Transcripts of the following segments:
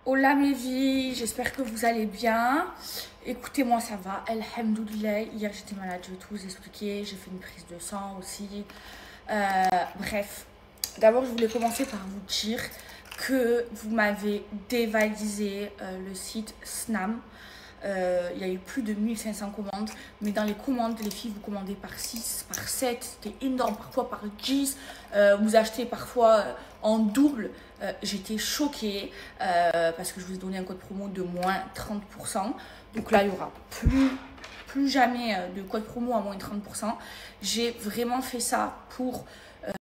Hola mes vies, j'espère que vous allez bien. Écoutez, moi ça va, alhamdoulilah. Hier j'étais malade, je vais tout vous expliquer. J'ai fait une prise de sang aussi. Bref, d'abord je voulais commencer par vous dire que vous m'avez dévalisé le site Snam. Il y a eu plus de 1500 commandes, mais dans les commandes, les filles, vous commandez par 6, par 7, c'était énorme, parfois par 10, vous achetez parfois en double. J'étais choquée parce que je vous ai donné un code promo de moins 30%. Donc là, il n'y aura plus jamais de code promo à moins 30%. J'ai vraiment fait ça pour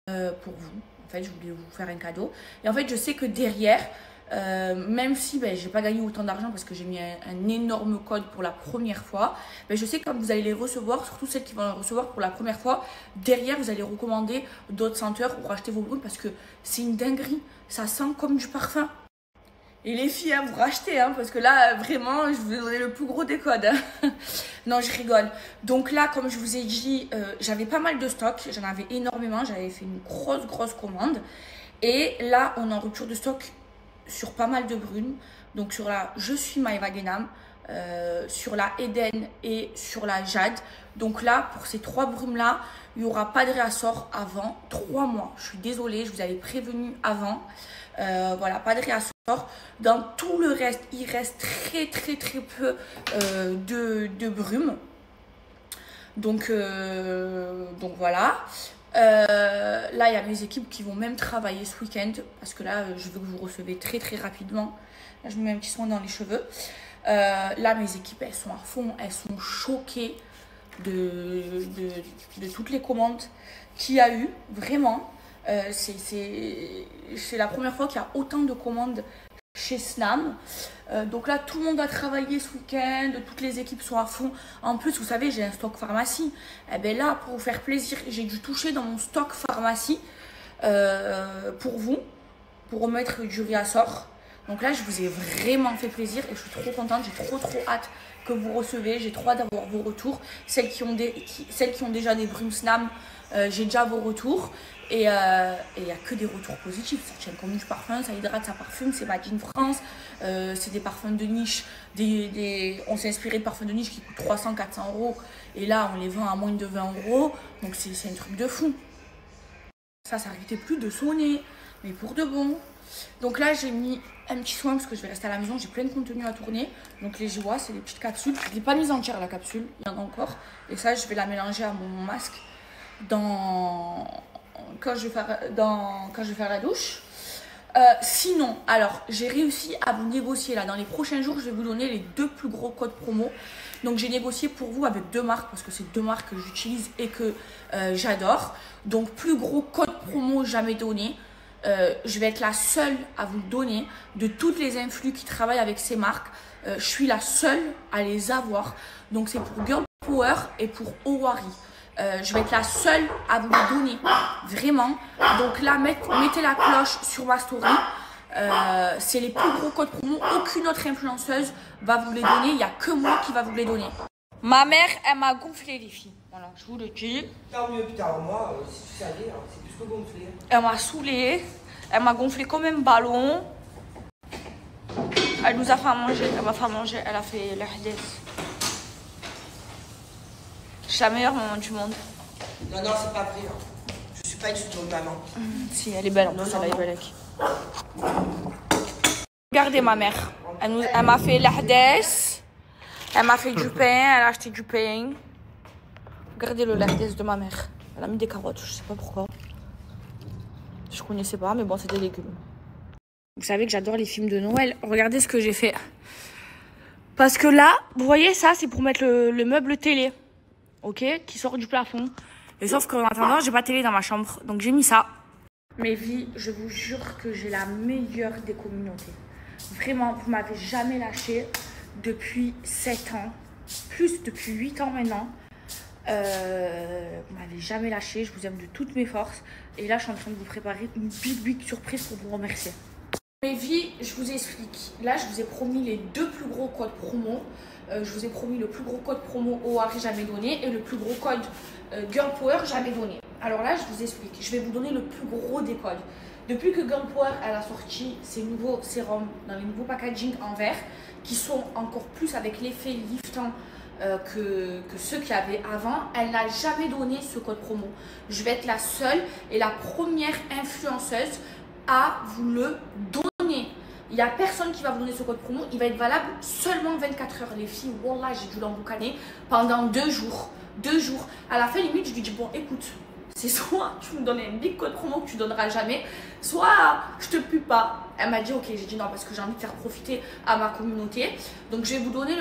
vous. En fait, je voulais vous faire un cadeau. Et en fait, je sais que derrière, même si j'ai pas gagné autant d'argent parce que j'ai mis un énorme code pour la première fois, je sais que quand vous allez les recevoir, surtout celles qui vont les recevoir pour la première fois, derrière vous allez recommander d'autres senteurs pour acheter vos brumes parce que c'est une dinguerie, ça sent comme du parfum. Et les filles, vous rachetez, parce que là, vraiment, je vous ai donné le plus gros des codes. Non, je rigole. Donc là, comme je vous ai dit, j'avais pas mal de stock, j'en avais énormément, j'avais fait une grosse commande. Et là, on est en rupture de stock sur pas mal de brumes, donc sur la Je suis Maëva Guénam, sur la Eden et sur la Jade. Donc là, pour ces trois brumes là, il n'y aura pas de réassort avant 3 mois. Je suis désolée, je vous avais prévenu avant. Voilà, pas de réassort. Dans tout le reste, il reste très peu de brumes. Donc voilà. Là, il y a mes équipes qui vont même travailler ce week-end parce que là, je veux que vous recevez très rapidement. Là, je me mets un petit soin dans les cheveux. Là, mes équipes, elles sont à fond, elles sont choquées de toutes les commandes qu'il y a eu. Vraiment, c'est la première fois qu'il y a autant de commandes chez Snam. Donc là, tout le monde a travaillé ce week-end, toutes les équipes sont à fond. En plus, vous savez, j'ai un stock pharmacie. Et bien là, pour vous faire plaisir, j'ai dû toucher dans mon stock pharmacie pour vous, pour remettre du réassort. Donc là, je vous ai vraiment fait plaisir et je suis trop contente. J'ai trop hâte que vous recevez. J'ai trop hâte d'avoir vos retours. Celles qui ont déjà des brumes Snam, j'ai déjà vos retours. Et il n'y a que des retours positifs. Ça tient comme du parfum, ça hydrate, ça parfume, c'est made in France. C'est des parfums de niche. On s'est inspiré de parfums de niche qui coûtent 300-400 €. Et là, on les vend à moins de 20 €. Donc c'est un truc de fou. Ça s'arrêtait plus de sonner, mais pour de bon. Donc là, j'ai mis un petit soin parce que je vais rester à la maison. J'ai plein de contenu à tourner. Donc les joies, c'est des petites capsules. Je ne l'ai pas mise entière la capsule, il y en a encore. Et ça, je vais la mélanger à mon masque quand je vais faire la douche. Sinon, alors j'ai réussi à vous négocier là. Dans les prochains jours, je vais vous donner les 2 plus gros codes promo. Donc j'ai négocié pour vous avec 2 marques parce que c'est 2 marques que j'utilise et que j'adore. Donc plus gros code promo jamais donné. Je vais être la seule à vous le donner de toutes les influx qui travaillent avec ces marques. Je suis la seule à les avoir. Donc c'est pour Girl Power et pour Owari. Je vais être la seule à vous les donner, vraiment. Donc là, mettez la cloche sur ma story. C'est les plus gros codes promo. Aucune autre influenceuse va vous les donner. Il n'y a que moi qui va vous les donner. Ma mère, elle m'a gonflé, les filles. Voilà, je vous le dis. Tant mieux, putain, moi, si tu savais, c'est plus que gonflé. Elle m'a saoulée. Elle m'a gonflé comme un ballon. Elle nous a fait à manger. Elle m'a fait à manger. Elle a fait le hadith. Je suis la meilleure maman du monde. Non, c'est pas vrai. Je suis pas une super maman. Si, elle est belle en plus, elle est belle. Regardez ma mère. Elle m'a fait l'ahdes. Elle m'a fait du pain. Elle a acheté du pain. Regardez le l'ahdes de ma mère. Elle a mis des carottes, je sais pas pourquoi. Je connaissais pas, mais bon, c'est des légumes. Vous savez que j'adore les films de Noël. Regardez ce que j'ai fait. Parce que là, vous voyez, ça, c'est pour mettre le meuble télé. Ok, qui sort du plafond. Et sauf qu'en attendant, j'ai pas de télé dans ma chambre. Donc j'ai mis ça. Mes vies, je vous jure que j'ai la meilleure des communautés. Vraiment, vous m'avez jamais lâché depuis 7 ans. Plus depuis 8 ans maintenant. Vous m'avez jamais lâché. Je vous aime de toutes mes forces. Et là, je suis en train de vous préparer une big surprise pour vous remercier. Mes vies, je vous explique. Là, je vous ai promis les 2 plus gros codes promo. Je vous ai promis le plus gros code promo Owari jamais donné et le plus gros code Girl Power jamais donné. Alors là, je vous explique. Je vais vous donner le plus gros des codes. Depuis que Girl Power elle a sorti ses nouveaux sérums dans les nouveaux packaging en verre, qui sont encore plus avec l'effet liftant que ceux qu'il y avait avant, elle n'a jamais donné ce code promo. Je vais être la seule et la première influenceuse à vous le donner. Il n'y a personne qui va vous donner ce code promo. Il va être valable seulement 24 heures. Les filles, wallah, j'ai dû l'emboucaner pendant 2 jours. 2 jours. À la fin, limite, je lui dis, bon, écoute, c'est soit tu me donnes un big code promo que tu donneras jamais, soit je te pue pas. Elle m'a dit, ok, j'ai dit non parce que j'ai envie de faire profiter à ma communauté. Donc, je vais vous donner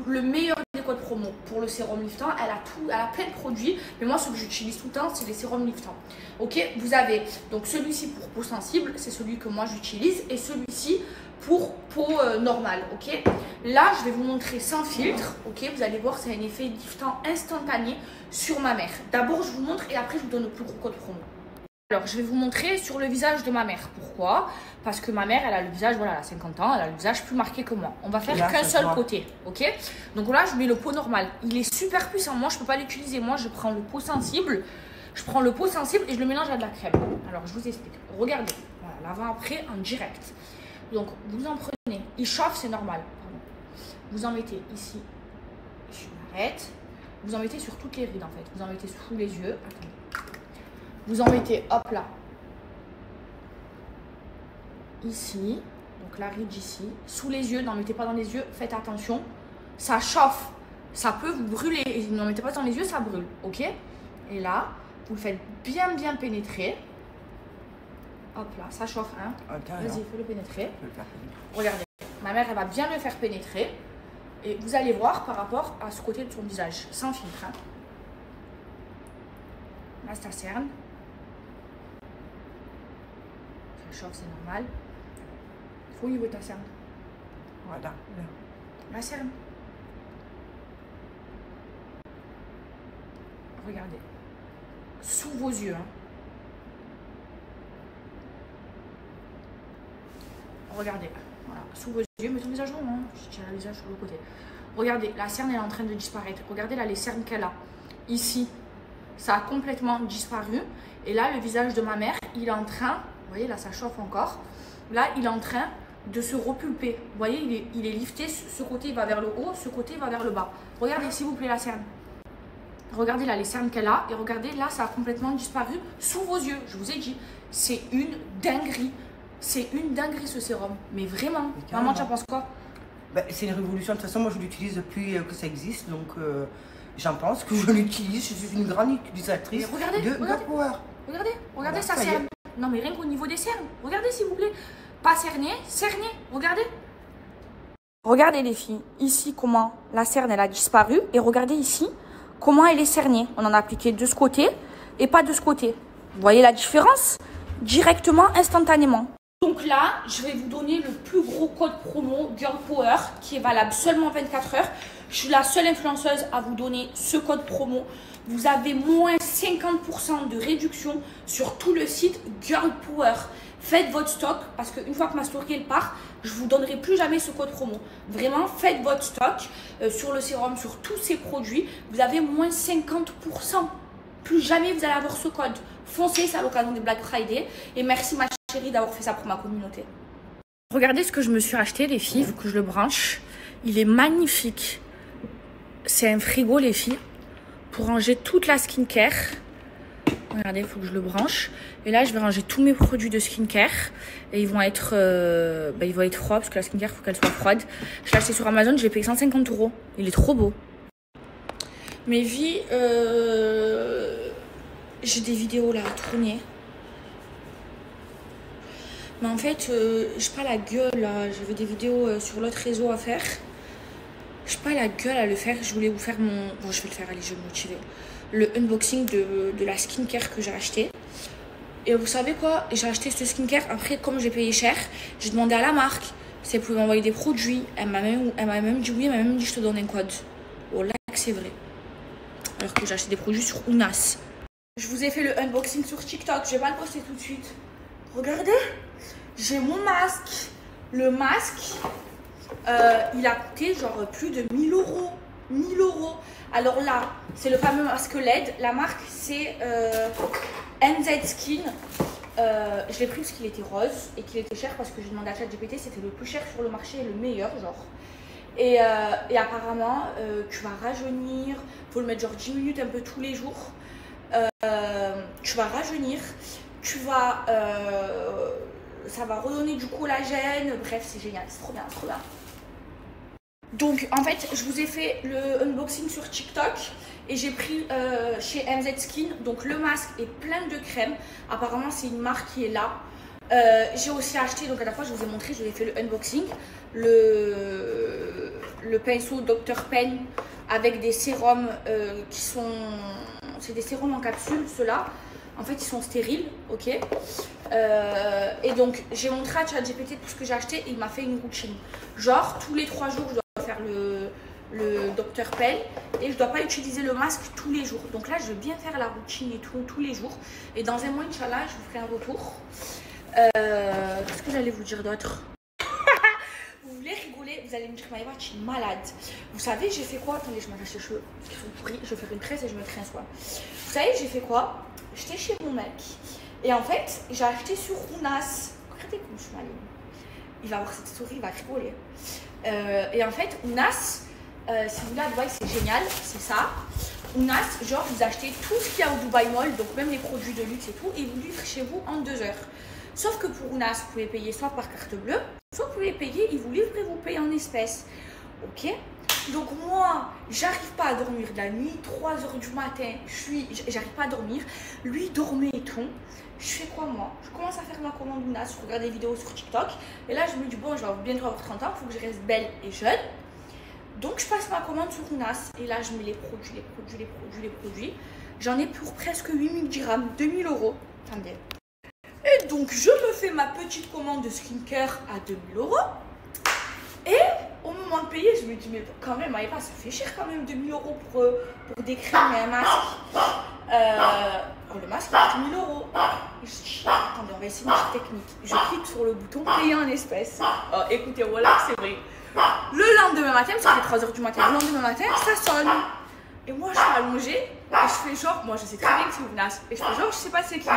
le meilleur des codes promo pour le sérum liftant. Elle a plein de produits, mais moi, ce que j'utilise tout le temps, c'est les sérums liftants. Ok, vous avez donc celui-ci pour peau sensible, c'est celui que moi j'utilise, et celui-ci pour peau normale. Ok, là, je vais vous montrer sans filtre. Ok, vous allez voir, c'est un effet liftant instantané sur ma mère. D'abord, je vous montre et après, je vous donne le plus gros code promo. Alors, je vais vous montrer sur le visage de ma mère. Pourquoi? Parce que ma mère, elle a le visage, voilà, elle a 50 ans, elle a le visage plus marqué que moi. On va faire qu'un seul côté, ok? Donc là, je mets le pot normal. Il est super puissant. Moi, je ne peux pas l'utiliser. Moi, je prends le pot sensible. Je prends le pot sensible et je le mélange à de la crème. Alors, je vous explique. Regardez, voilà, l'avant-après en direct. Donc, vous en prenez. Il chauffe, c'est normal. Pardon. Vous en mettez ici. Je m'arrête. Vous en mettez sur toutes les rides, en fait. Vous en mettez sous les yeux. Attendez. Vous en mettez, hop là, ici, donc la ride ici, sous les yeux, n'en mettez pas dans les yeux, faites attention, ça chauffe, ça peut vous brûler, et n'en mettez pas dans les yeux, ça brûle, ok? Et là, vous le faites bien pénétrer, hop là, ça chauffe, hein? Vas-y, fais-le pénétrer, regardez, ma mère, elle va bien le faire pénétrer, et vous allez voir par rapport à ce côté de son visage, sans filtre, hein? Là, ça cerne. Chauffe, c'est normal. Il faut au niveau de ta cerne. Voilà. La cerne. Regardez. Sous vos yeux. Hein. Regardez. Voilà. Sous vos yeux. Mets ton visage long. Hein. Je tiens le visage sur le côté. Regardez. La cerne elle est en train de disparaître. Regardez là les cernes qu'elle a. Ici. Ça a complètement disparu. Et là, le visage de ma mère, il est en train... Vous voyez, là, ça chauffe encore. Là, il est en train de se repulper. Vous voyez, il est lifté. Ce côté, il va vers le haut. Ce côté, il va vers le bas. Regardez, s'il vous plaît, la cerne. Regardez là, les cernes qu'elle a. Et regardez, là, ça a complètement disparu sous vos yeux. Je vous ai dit, c'est une dinguerie. C'est une dinguerie, ce sérum. Mais vraiment. Maman, tu en penses quoi? Bah, c'est une révolution. De toute façon, moi, je l'utilise depuis que ça existe. Donc, j'en pense que je l'utilise. Je suis une grande utilisatrice de Girl Power. Regardez ça cerne. Non, mais rien qu'au niveau des cernes. Regardez, s'il vous plaît. Pas cerné, cerné. Regardez. Regardez, les filles. Ici, comment la cerne, elle a disparu. Et regardez ici, comment elle est cernée. On en a appliqué de ce côté et pas de ce côté. Vous voyez la différence? Directement, instantanément. Donc là, je vais vous donner le plus gros code promo Girl Power qui est valable seulement 24 heures. Je suis la seule influenceuse à vous donner ce code promo. Vous avez moins 50% de réduction sur tout le site Girl Power. Faites votre stock parce qu'une fois que ma stock elle part, je ne vous donnerai plus jamais ce code promo. Vraiment, faites votre stock sur le sérum, sur tous ces produits. Vous avez moins 50%. Plus jamais vous allez avoir ce code. Foncez, c'est à l'occasion des Black Friday. Et merci ma chérie d'avoir fait ça pour ma communauté. Regardez ce que je me suis acheté, les filles, vu que je le branche. Il est magnifique. C'est un frigo, les filles, pour ranger toute la skincare. Regardez, il faut que je le branche. Et là, je vais ranger tous mes produits de skincare. Et ils vont être froids, parce que la skincare, il faut qu'elle soit froide. Je l'ai acheté sur Amazon, je l'ai payé 150 €. Il est trop beau. Mes vies, j'ai des vidéos là à tourner. Mais en fait, j'ai pas la gueule là. J'avais des vidéos sur l'autre réseau à faire. J'ai pas la gueule à le faire. Je voulais vous faire mon... Bon, je vais le faire, allez, je vais me motiver. Le unboxing de la skincare que j'ai acheté. Et vous savez quoi? J'ai acheté ce skincare. Après, comme j'ai payé cher, j'ai demandé à la marque si elle pouvait m'envoyer des produits. Elle m'a même dit oui, elle m'a même dit je te donne un code. Oh là, c'est vrai. Alors que j'ai acheté des produits sur Ounas. Je vous ai fait le unboxing sur TikTok. Je vais pas le poster tout de suite. Regardez. J'ai mon masque. Le masque, il a coûté genre plus de 1000 €. 1000 €. Alors là, c'est le fameux masque LED. La marque, c'est NZ Skin. Je l'ai pris parce qu'il était rose et qu'il était cher parce que j'ai demandé à ChatGPT, c'était le plus cher sur le marché et le meilleur, genre. Et apparemment, tu vas rajeunir, faut le mettre genre 10 minutes un peu tous les jours. Tu vas rajeunir, tu vas, ça va redonner du collagène, bref, c'est génial, c'est trop bien, trop bien. Donc en fait, je vous ai fait le unboxing sur TikTok et j'ai pris chez MZ Skin, donc le masque et plein de crèmes. Apparemment, c'est une marque qui est là. J'ai aussi acheté, donc à la fois je vous ai montré, je vous ai fait le unboxing, le pinceau Dr Pen avec des sérums qui sont, c'est des sérums en capsule, ceux-là. En fait, ils sont stériles, ok. Et donc, j'ai montré à ChatGPT tout ce que j'ai acheté et il m'a fait une routine. Genre, tous les 3 jours, je dois faire le Dr Pen et je dois pas utiliser le masque tous les jours. Donc là, je vais bien faire la routine et tout, tous les jours. Et dans un mois, Inch'Allah, je vous ferai un retour. Qu'est-ce que j'allais vous dire d'autre? Vous voulez rigoler, vous allez me dire Maïva, tu es malade. Vous savez, j'ai fait quoi? Attendez, je m'arrache les cheveux parce qu'ils sont pourris. Je vais faire une tresse et je me trince quoi. Vous savez, j'ai fait quoi? J'étais chez mon mec et en fait, j'ai acheté sur Ounas. Regardez comme je suis maligne. Il va voir cette story, il va rigoler. Et en fait, Ounas, si vous voulez à Dubaï, c'est génial, c'est ça. Ounas, genre, vous achetez tout ce qu'il y a au Dubaï Mall, donc même les produits de luxe et tout, et vous livrent chez vous en 2 heures. Sauf que pour Ounas, vous pouvez payer soit par carte bleue, soit vous pouvez payer, ils vous livrent et vous payez en espèces. Ok? Donc moi, j'arrive pas à dormir de la nuit, 3 h du matin, j'arrive pas à dormir. Lui dormait et tout. Je fais quoi moi? Je commence à faire ma commande Ounas, je regarde des vidéos sur TikTok. Et là, je me dis, bon, je vais bientôt avoir 30 ans, il faut que je reste belle et jeune. Donc je passe ma commande sur Ounas. Et là, je mets les produits. J'en ai pour presque 8000 dirhams, 2000 €. Attendez. Et donc, je me fais ma petite commande de skincare à 2000 €. Et au moment de payer, je me dis, mais quand même, Maïva, ça fait cher quand même, 2000 € pour des crèmes et un masque. Le masque, c'est 1000 €. Je dis, attendez, on va essayer une petite technique. Je clique sur le bouton payer en espèces. Oh, écoutez, voilà, c'est vrai. Le lendemain matin, parce qu'il est 3 h du matin, le lendemain matin, ça sonne. Et moi, je suis allongée et je fais genre, moi, je sais très bien que c'est Ounas. Et je fais genre, je sais pas c'est qui.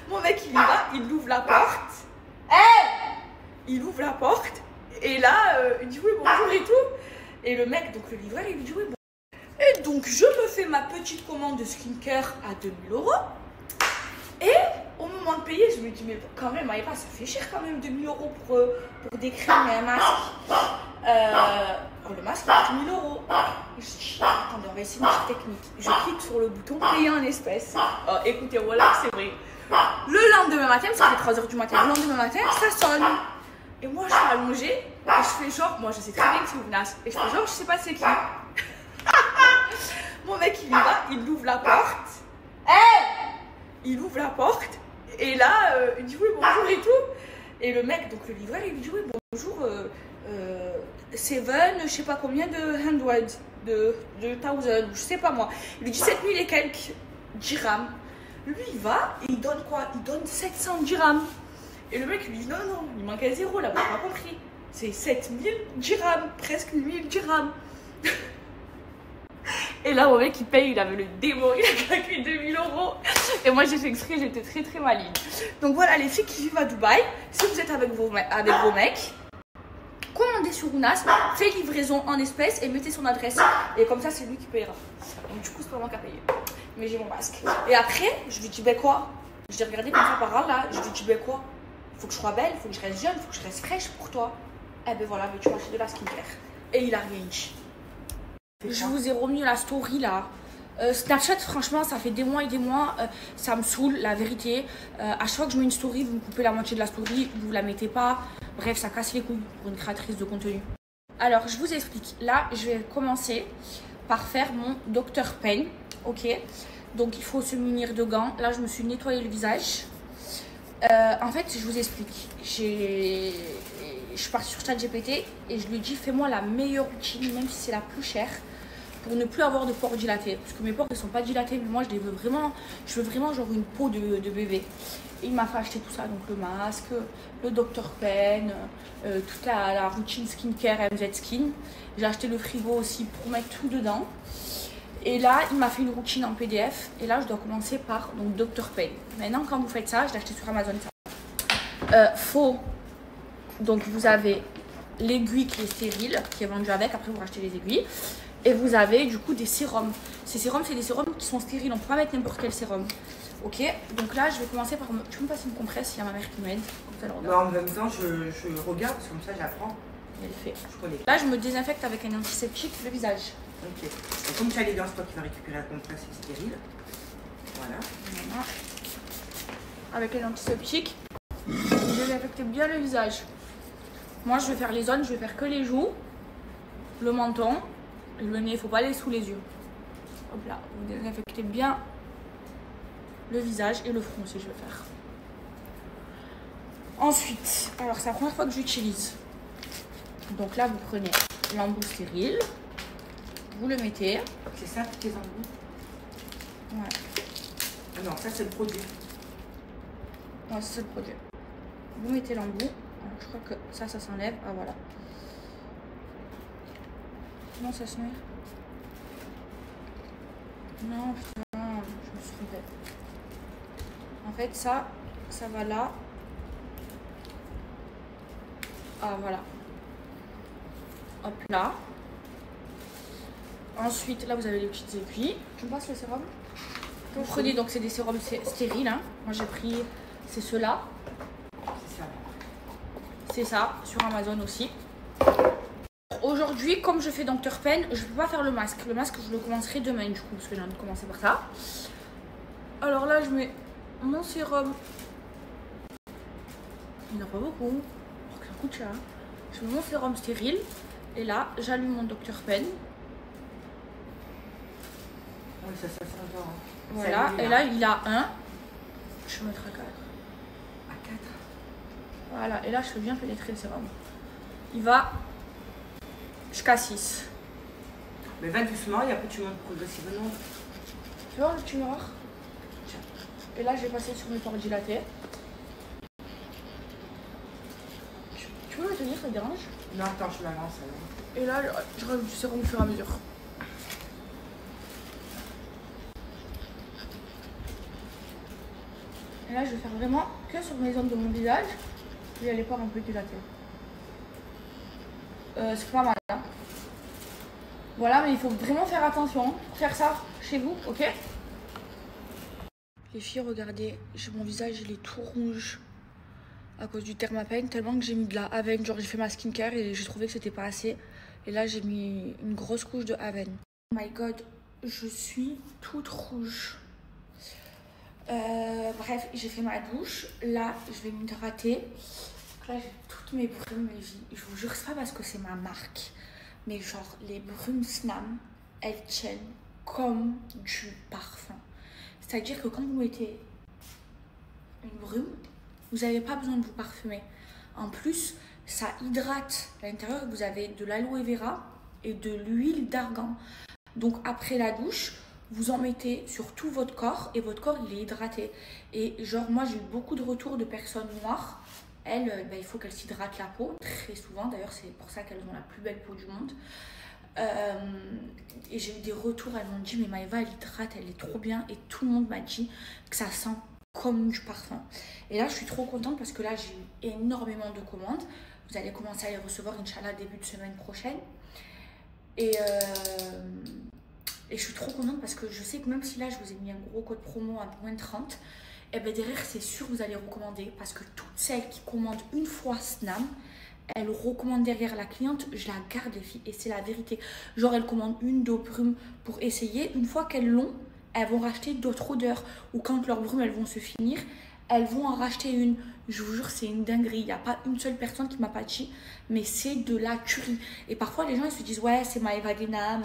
Mon mec, il y va, il ouvre la porte. Il ouvre la porte. Et là, il dit oui, bonjour et tout. Et le mec, donc le livreur, il lui dit oui, bonjour. Et donc, je me fais ma petite commande de skincare à 2000 €. Et au moment de payer, je me dis, mais quand même, Maïva, ça fait cher quand même, 2000 € pour des crèmes et un masque. Le masque, c'est 1000 €. Je dis, attendez, on va essayer une petite technique. Je clique sur le bouton payer en espèces. Oh, écoutez, voilà, c'est vrai. Le lendemain matin, parce qu'il est 3 h du matin, le lendemain matin, ça sonne. Et moi, je suis allongée et je fais genre, moi, je sais très bien que c'est Ounas. Et je fais genre, je sais pas c'est qui. Mon mec, il y va, il ouvre la porte. Il ouvre la porte. Et là, il dit oui, bonjour et tout. Et le mec, donc le livreur, il lui dit oui, bonjour, Seven, je sais pas combien de 100, de 1000, je sais pas moi. Il lui dit 7000 et quelques dirhams. Lui, il va et il donne quoi? Il donne 700 dirhams. Et le mec, il lui dit non, il manque un 0 là, vous n'avez pas compris. C'est 7000 dirhams, presque 1000 dirhams. Et là, mon mec, il paye, il avait le démon, il a claqué 2000 €. Et moi, j'ai fait exprès, j'étais très très maligne. Donc voilà, les filles qui vivent à Dubaï, si vous êtes avec vos mecs, commandez sur Ounas, faites livraison en espèces et mettez son adresse. Et comme ça, c'est lui qui payera. Donc du coup, c'est pas moi qui a payé. Mais j'ai mon masque. Et après, je lui dis, ben quoi? Je l'ai regardé comme ça par là. Je lui dis, ben quoi? Il faut que je sois belle, il faut que je reste jeune, il faut que je reste fraîche pour toi. Eh ben voilà, mais tu m'achètes de la skincare. Et il a rien dit. Je vous ai remis la story là. Snapchat, franchement, ça fait des mois et des mois. Ça me saoule, la vérité. À chaque fois que je mets une story, vous me coupez la moitié de la story, vous la mettez pas. Bref, ça casse les couilles pour une créatrice de contenu. Alors, je vous explique. Là, je vais commencer par faire mon Dr Pen. Ok. Donc, il faut se munir de gants. Là, je me suis nettoyé le visage. En fait, je vous explique. Je suis partie sur ChatGPT et je lui ai dit, fais-moi la meilleure routine, même si c'est la plus chère, pour ne plus avoir de pores dilatés. Parce que mes pores ne sont pas dilatés, mais moi, je veux vraiment genre une peau de bébé. Et il m'a fait acheter tout ça, donc le masque, le Dr Pen, toute la routine skincare MZ Skin. J'ai acheté le frigo aussi pour mettre tout dedans. Et là, il m'a fait une routine en PDF. Et là, je dois commencer par donc Dr. Pain. Maintenant, quand vous faites ça, je l'ai acheté sur Amazon. Donc, vous avez l'aiguille qui est stérile, qui est vendue avec. Après, vous rachetez les aiguilles. Et vous avez du coup des sérums. Ces sérums, c'est des sérums qui sont stériles. On ne peut pas mettre n'importe quel sérum. Ok, donc là, je vais commencer par... Tu peux me passer une compresse, il y a ma mère qui m'aide. En même temps, je regarde, parce que comme ça, j'apprends. Elle fait. Je connais. Là, je me désinfecte avec un antiseptique le visage. Ok. Et comme tu as les dents, c'est toi qui vas récupérer la compresse stérile. Voilà. Voilà. Avec un antiseptique, je désinfecte bien le visage. Moi, je vais faire les zones, je vais faire que les joues, le menton, le nez, il ne faut pas aller sous les yeux. Hop là, vous désinfectez bien le visage et le front aussi, je vais faire. Ensuite, alors c'est la première fois que j'utilise. Donc là, vous prenez l'embout stérile, vous le mettez. C'est ça, tes embouts? Ouais. Ah non, ça c'est le produit. Ouais, c'est le produit. Vous mettez l'embout. Je crois que ça s'enlève. Ah voilà. Non, ça se met. Non, putain, je me suis trompée. En fait, ça va là. Ah, voilà. Hop là. Ensuite, là, vous avez les petites aiguilles. Tu me passes le sérum? Vous prenez, donc c'est des sérums stériles. Hein. Moi, j'ai pris, c'est ceux-là. C'est ça. C'est ça, sur Amazon aussi. Aujourd'hui, comme je fais Dr. Pain, je ne peux pas faire le masque. Le masque, je le commencerai demain, du coup, parce que j'ai envie de commencer par ça. Alors là, je mets mon sérum. Il n'y en a pas beaucoup. Oh, que ça coûte cher. Je mets mon sérum stérile. Et là, j'allume mon Dr. Pain. Oui, ça s'entend. Voilà, et là, il a un. Je vais mettre à 4. À 4. Voilà, et là, je fais bien pénétrer le sérum. Il va jusqu'à 6. Mais va doucement et après tu montes progressivement. Tu vois le petit miroir? Et là, je vais passer sur mes pores dilatés. Tu peux me tenir, ça te dérange? Non, attends, je m'avance alors. Et là, je rajoute du sérum au fur et à mesure. Et là, je vais faire vraiment que sur mes zones de mon visage. Il y a les pores un peu dilatés. C'est pas mal, hein. Voilà, mais il faut vraiment faire attention. Faire ça chez vous, ok? Les filles, regardez, mon visage, il est tout rouge à cause du Thermapen, tellement que j'ai mis de la Aven. Genre, j'ai fait ma skincare et j'ai trouvé que c'était pas assez. Et là, j'ai mis une grosse couche de Aven. Oh my god, je suis toute rouge. Bref, j'ai fait ma douche. Là, je vais m'hydrater. Là, j'ai toutes mes brumes, les filles. Je vous jure, c'est pas parce que c'est ma marque. Mais genre, les brumes Snam, elles tiennent comme du parfum. C'est-à-dire que quand vous mettez une brume, vous n'avez pas besoin de vous parfumer. En plus, ça hydrate l'intérieur. Vous avez de l'aloe vera et de l'huile d'argan. Donc après la douche, vous en mettez sur tout votre corps et votre corps il est hydraté. Et genre moi j'ai eu beaucoup de retours de personnes noires. Elles, il faut qu'elles s'hydratent la peau très souvent. D'ailleurs c'est pour ça qu'elles ont la plus belle peau du monde. Et j'ai eu des retours, elles m'ont dit mais Maëva elle hydrate, elle est trop bien. Et tout le monde m'a dit que ça sent comme du parfum. Et là je suis trop contente parce que là j'ai eu énormément de commandes. Vous allez commencer à les recevoir Inch'Allah début de semaine prochaine. Et je suis trop contente parce que je sais que même si là je vous ai mis un gros code promo à moins 30, et ben derrière c'est sûr que vous allez recommander parce que toutes celles qui commandent une fois Snam, elles recommandent derrière la cliente, je la garde les filles et c'est la vérité. Genre elles commandent une, deux brumes pour essayer, une fois qu'elles l'ont, elles vont racheter d'autres odeurs ou quand leurs brumes elles vont se finir, elles vont en racheter une. Je vous jure c'est une dinguerie, il n'y a pas une seule personne qui m'a pas dit, mais c'est de la tuerie. Et parfois les gens ils se disent ouais c'est Maëva Guénam,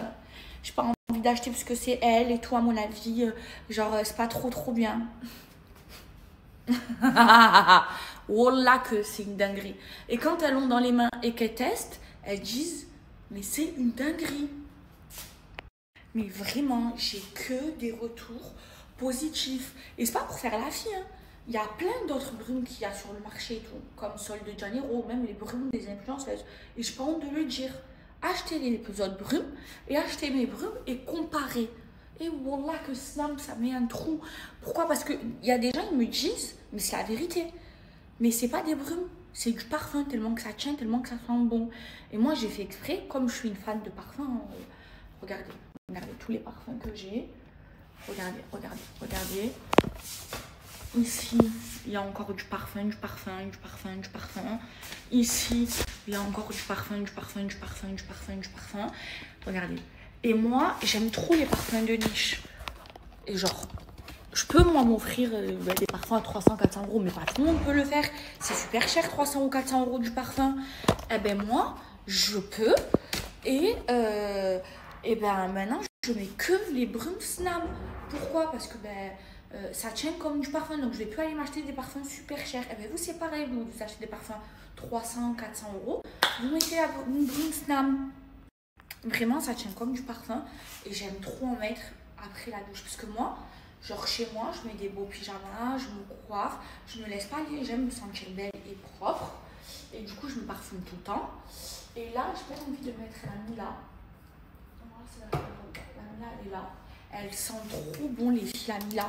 j'ai pas envie d'acheter parce que c'est elle et tout à mon avis, genre c'est pas trop bien. Wallah que c'est une dinguerie. Et quand elles l'ont dans les mains et qu'elles testent, elles disent mais c'est une dinguerie. Mais vraiment j'ai que des retours positifs. Et c'est pas pour faire la fille, hein. Il y a plein d'autres brumes qu'il y a sur le marché et tout, comme Sol de Janeiro, même les brumes des influenceuses. Et j'ai pas honte de le dire. Achetez les autres brumes et achetez mes brumes et comparez. Et wallah que Snam, ça met un trou. Pourquoi? Parce qu'il y a des gens, ils me disent, mais c'est la vérité. Mais c'est pas des brumes, c'est du parfum, tellement que ça tient, tellement que ça sent bon. Et moi, j'ai fait exprès, comme je suis une fan de parfum, regardez tous les parfums que j'ai. Regardez. Ici, il y a encore du parfum. Ici, il y a encore du parfum. Regardez. Et moi, j'aime trop les parfums de niche. Et genre, je peux moi m'offrir des parfums à 300-400 euros, mais pas tout le monde peut le faire. C'est super cher, 300 ou 400 euros du parfum. Eh ben moi, je peux. Et ben maintenant, je mets que les brumes Snam. Pourquoi? Parce que ça tient comme du parfum, donc je vais plus aller m'acheter des parfums super chers. Et ben vous, c'est pareil, vous achetez des parfums 300-400 euros, vous mettez une brume Snam. Vraiment, ça tient comme du parfum et j'aime trop en mettre après la douche. Parce que moi, genre chez moi, je mets des beaux pyjamas, je me coiffe, je me laisse pas aller, j'aime me sentir belle et propre. Et du coup, je me parfume tout le temps. Et là, j'ai pas envie de mettre la Mila. La Mila, elle est là. Elle sent trop bon, les filles, la Mila.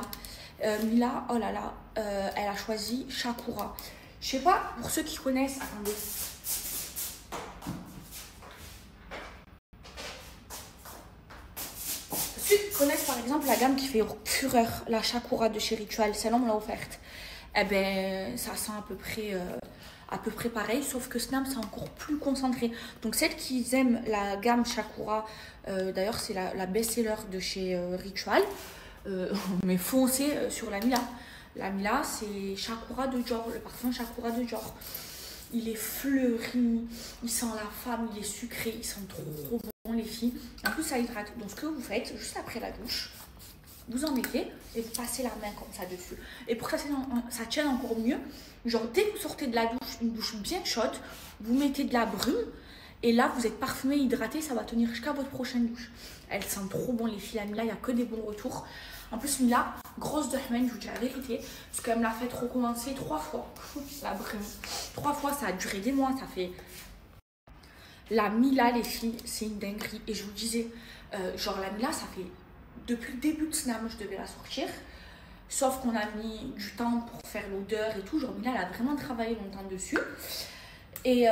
Mila, oh là là, elle a choisi Shakura. Je sais pas, pour ceux qui connaissent, attendez. Ceux qui connaissent par exemple la gamme qui fait fureur, la Shakura de chez Ritual, celle-là on me l'a offerte. Eh ben, ça sent à peu près pareil, sauf que Snam c'est encore plus concentré. Donc celles qui aiment la gamme Shakura, d'ailleurs c'est la best-seller de chez Ritual, mais foncez sur la Mila. La Mila c'est Shakura de Dior, le parfum Shakura de Dior. Il est fleuri, il sent la femme, il est sucré, il sent trop bon les filles. En plus ça hydrate, donc ce que vous faites juste après la douche, vous en mettez et vous passez la main comme ça dessus. Et pour que ça tienne encore mieux, genre dès que vous sortez de la douche, une douche bien chaude, vous mettez de la brume et là vous êtes parfumé, hydraté, ça va tenir jusqu'à votre prochaine douche. Elle sent trop bon les filles, la Mila, il n'y a que des bons retours. En plus Mila, grosse de Hmen, je vous dis la vérité, parce qu'elle me l'a fait recommencer 3 fois, la brume. 3 fois, ça a duré des mois, ça fait... La Mila les filles, c'est une dinguerie. Et je vous disais, genre la Mila, ça fait... Depuis le début de Snam, je devais la sortir. Sauf qu'on a mis du temps pour faire l'odeur et tout. Genre Mila, elle a vraiment travaillé longtemps dessus. Et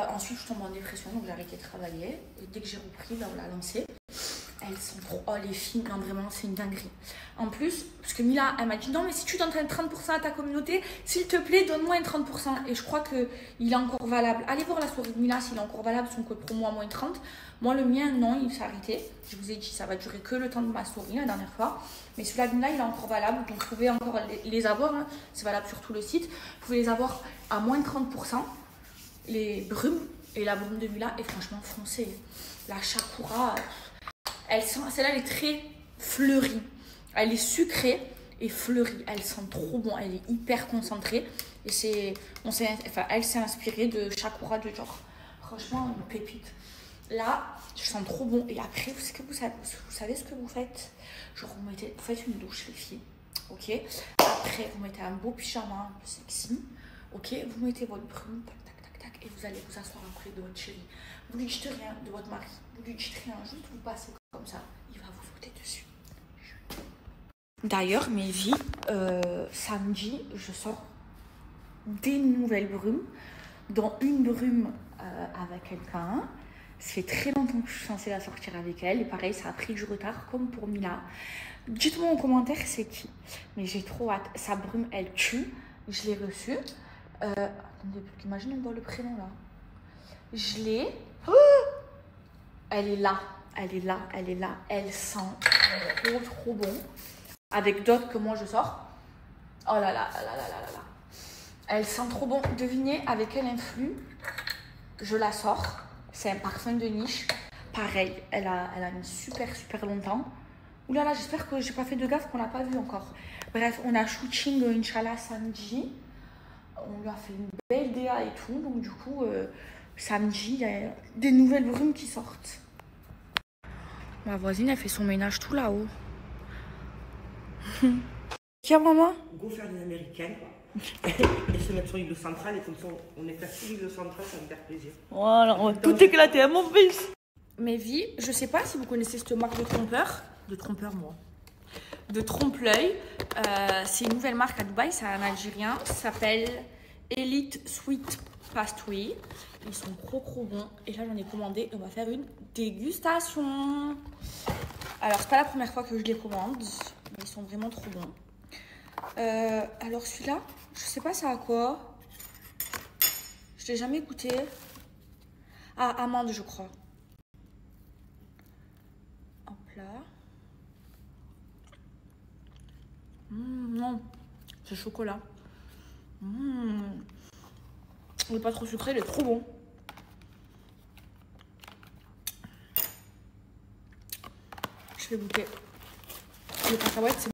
ensuite, je tombe en dépression, donc j'ai arrêté de travailler. Et dès que j'ai repris, là, on l'a lancée. Elles sont trop... Oh, les filles, non, vraiment, c'est une dinguerie. En plus, parce que Mila, elle m'a dit, non, mais si tu donnes 30% à ta communauté, s'il te plaît, donne-moi un 30%. Et je crois qu'il est encore valable. Allez voir la story de Mila, s'il est encore valable, son code promo à moins 30. Moi, le mien, non, il s'est arrêté. Je vous ai dit, ça va durer que le temps de ma story, la dernière fois. Mais celui-là de Mila, il est encore valable. Donc, vous pouvez encore les avoir. Hein. C'est valable sur tout le site. Vous pouvez les avoir à moins 30%. Les brumes et la brume de Mila est franchement foncée. La Shakura... Celle-là, elle est très fleurie. Elle est sucrée et fleurie. Elle sent trop bon. Elle est hyper concentrée. Et elle s'est inspirée de Shakura de Dior. Franchement, une pépite. Là, je sens trop bon. Et après, vous savez ce que vous faites? Genre, vous faites une douche, les filles. Ok. Après, vous mettez un beau pyjama un peu sexy. Ok. Vous mettez votre brume. Tac, tac, tac, tac. Et vous allez vous asseoir auprès de votre chéri. Vous lui dites rien de votre mari. Vous lui dites rien. Juste vous passez comme ça. Il va vous foutre dessus. D'ailleurs, mes vies, samedi, je sors des nouvelles brumes, dont une brume avec quelqu'un. Ça fait très longtemps que je suis censée la sortir avec elle. Et pareil, ça a pris du retard, comme pour Mila. Dites-moi en commentaire c'est qui. Mais j'ai trop hâte. Sa brume, elle tue. Je l'ai reçue. Attendez, imagine, on voit le prénom là. Je l'ai. Oh, elle est là. Elle est là. Elle est là. Elle sent trop bon. Avec d'autres que moi je sors. Oh là là là là là là là. Elle sent trop bon. Devinez avec quel influx je la sors. C'est un parfum de niche. Pareil, elle a mis super longtemps. Ouh là là, j'espère que j'ai pas fait de gaffe, qu'on l'a pas vu encore. Bref, on a shooting Inch'Allah samedi. On lui a fait une belle DA et tout. Donc du coup, samedi, il y a des nouvelles brumes qui sortent. Ma voisine, elle fait son ménage tout là-haut. Tiens, maman. Go faire des américaines. Et se mettre sur l'île centrale. Et comme ça, on éclate sur l'île centrale, ça va me faire plaisir. Voilà, on va tout éclater, hein, mon fils. mes vies. Je sais pas si vous connaissez cette marque de trompeur. De trompeur, moi. De trompe-l'œil. C'est une nouvelle marque à Dubaï. C'est un Algérien. Ça s'appelle Elite Sweet Pastry. Ils sont trop bons. Et là, j'en ai commandé. On va faire une dégustation. Alors, c'est pas la première fois que je les commande. Mais ils sont vraiment trop bons. Alors, celui-là, je sais pas ça à quoi. Je l'ai jamais goûté. Ah, amande, je crois. Hop là. Non, c'est chocolat. Il n'est pas trop sucré, il est trop bon. Je vais goûter. Les cacahuètes, c'est